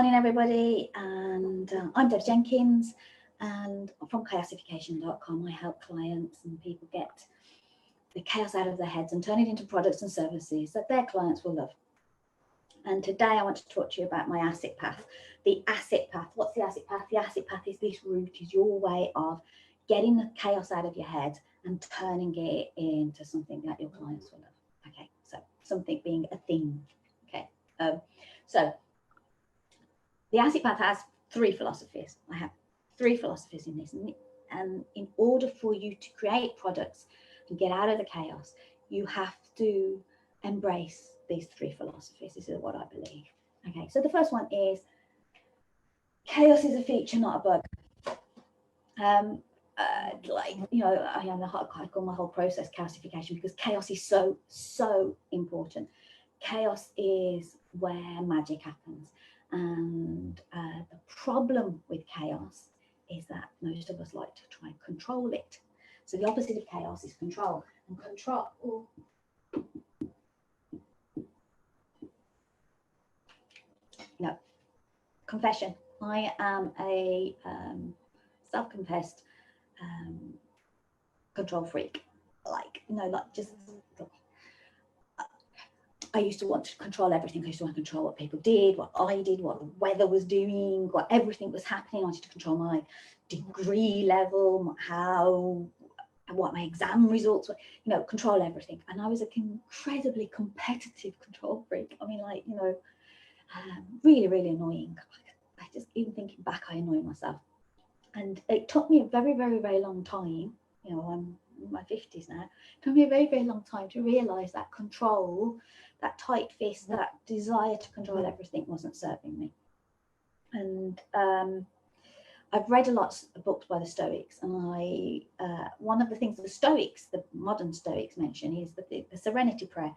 morning, everybody, and I'm Deb Jenkins, and from chaosification.com. I help clients and people get the chaos out of their heads and turn it into products and services that their clients will love. And today I want to talk to you about my asset path. The asset path. What's the asset path? The asset path is this route, is your way of getting the chaos out of your head and turning it into something that your clients will love. Okay, so something being a thing. Okay, so the asset path has three philosophies. I have three philosophies in this. And in order for you to create products and get out of the chaos, you have to embrace these three philosophies. This is what I believe. Okay, so the first one is chaos is a feature, not a bug. Like, you know, I call my whole process chaosification because chaos is so important. Chaos is where magic happens. And the problem with chaos is that most of us like to try and control it. So the opposite of chaos is control. And control. No, confession. I am a self-confessed control freak. Like, you know, like just. I used to want to control everything. I used to want to control what people did, what I did, what the weather was doing, what everything was happening. I wanted to control my degree level, what my exam results were, you know, control everything. And I was an incredibly competitive control freak. I mean, like, you know, really, really annoying. I just, even thinking back, I annoy myself. And it took me a very, very, very long time. You know, I'm in my 50s now. It took me a very, very long time to realise that control, that tight fist, that desire to control everything wasn't serving me. And I've read a lot of books by the Stoics, and one of the things the Stoics, the modern Stoics, mention is the Serenity Prayer.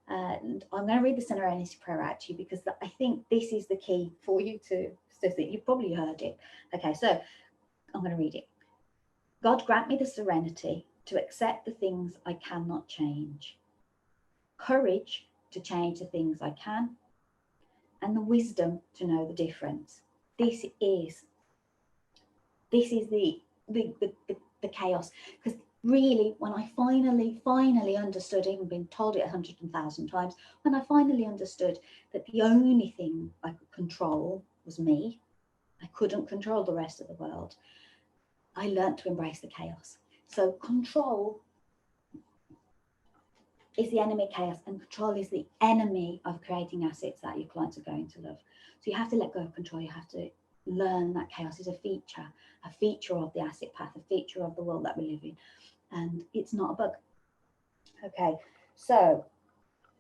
And I'm going to read the Serenity Prayer out to you because I think this is the key for you to think. You've probably heard it. Okay, so I'm going to read it. God grant me the serenity to accept the things I cannot change, courage to change the things I can, and the wisdom to know the difference. This is the chaos. Because really, when I finally understood, even been told it 100,000 times, when I finally understood that the only thing I could control was me, I couldn't control the rest of the world, I learned to embrace the chaos. So control is the enemy of chaos, and control is the enemy of creating assets that your clients are going to love. So you have to let go of control. You have to learn that chaos is a feature of the asset path, a feature of the world that we live in, and it's not a bug. Okay, so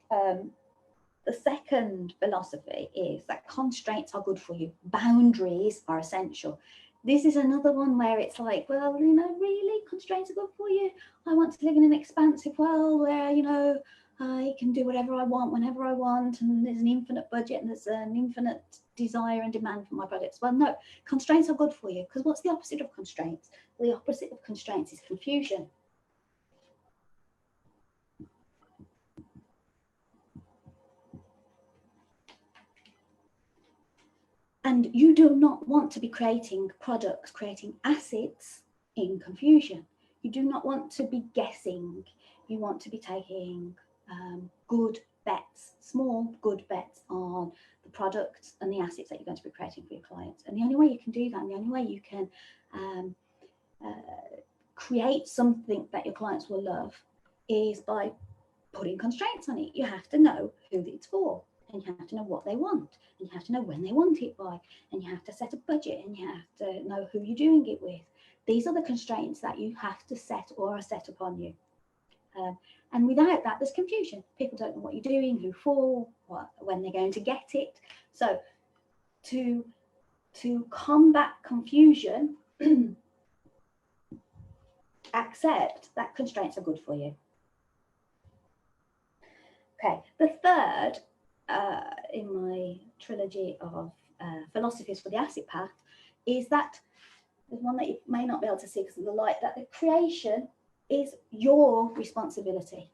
the second philosophy is that constraints are good for you. Boundaries are essential. This is another one where it's like, well, you know, really, constraints are good for you. I want to live in an expansive world where, you know, I can do whatever I want, whenever I want, and there's an infinite budget and there's an infinite desire and demand for my products. Well, no, constraints are good for you, because what's the opposite of constraints? Well, the opposite of constraints is confusion. And you do not want to be creating products, creating assets in confusion. You do not want to be guessing. You want to be taking good bets, small good bets on the products and the assets that you're going to be creating for your clients. And the only way you can do that, and the only way you can create something that your clients will love, is by putting constraints on it. You have to know who it's for, and you have to know what they want, and you have to know when they want it by, and you have to set a budget, and you have to know who you're doing it with. These are the constraints that you have to set or are set upon you. And without that, there's confusion. People don't know what you're doing, who for, when they're going to get it. So to combat confusion, accept that constraints are good for you. Okay, the third in my trilogy of philosophies for the asset path is that there's one that you may not be able to see because of the light, that the creation is your responsibility.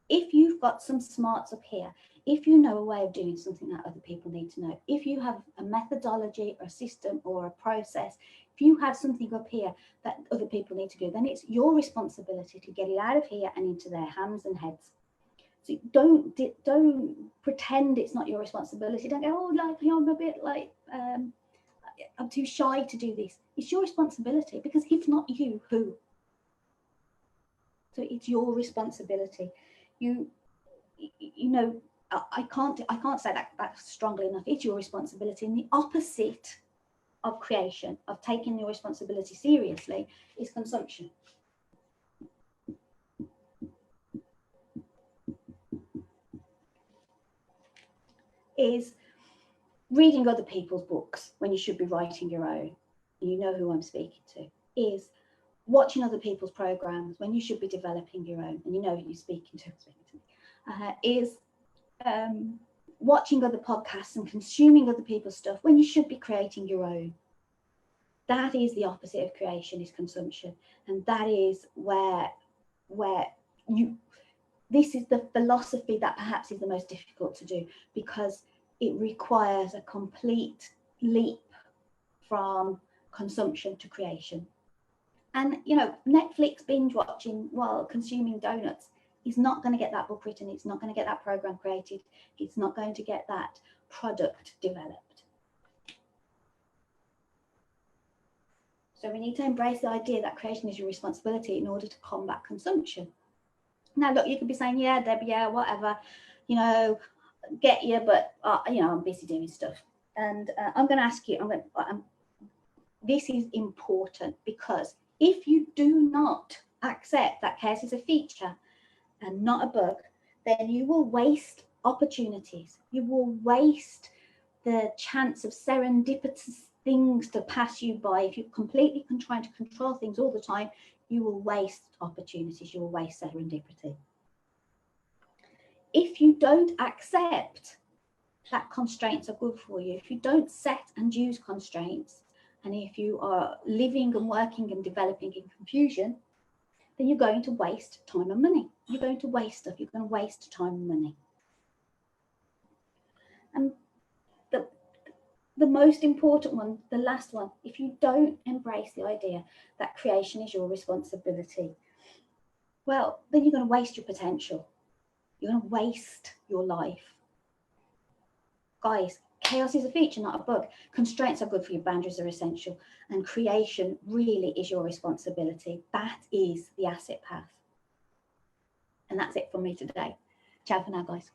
if you've got some smarts up here, if you know a way of doing something that other people need to know, if you have a methodology or a system or a process, if you have something up here that other people need to do, then it's your responsibility to get it out of here and into their hands and heads. So don't pretend it's not your responsibility. Don't go, oh, like, I'm a bit like, I'm too shy to do this. It's your responsibility, because if not you, who? So it's your responsibility. You know, I can't say that strongly enough. It's your responsibility. And the opposite of creation, of taking your responsibility seriously, is consumption. Is reading other people's books when you should be writing your own. You know who I'm speaking to. Is watching other people's programs when you should be developing your own, and you know who you're speaking to. Is watching other podcasts and consuming other people's stuff when you should be creating your own. That is the opposite of creation, is consumption. And that is where this is the philosophy that perhaps is the most difficult to do, because it requires a complete leap from consumption to creation. And, you know, Netflix binge watching while consuming donuts is not going to get that book written. It's not going to get that program created. It's not going to get that product developed. So we need to embrace the idea that creation is your responsibility in order to combat consumption. Now, look, you could be saying, yeah, Debbie, yeah, whatever, you know, get you, but, you know, I'm busy doing stuff. And I'm going to ask you, this is important, because if you do not accept that chaos is a feature and not a bug, then you will waste opportunities. You will waste the chance of serendipitous things to pass you by. If you're completely trying to control things all the time, you will waste opportunities. You will waste serendipity. If you don't accept that constraints are good for you, if you don't set and use constraints, and if you are living and working and developing in confusion, then you're going to waste time and money. You're going to waste stuff. You're going to waste time and money. And the most important one, the last one, if you don't embrace the idea that creation is your responsibility, well, then you're going to waste your potential. You're going to waste your life. Guys, chaos is a feature, not a bug. Constraints are good for you. Boundaries are essential. And creation really is your responsibility. That is the asset path. And that's it from me today. Ciao for now, guys.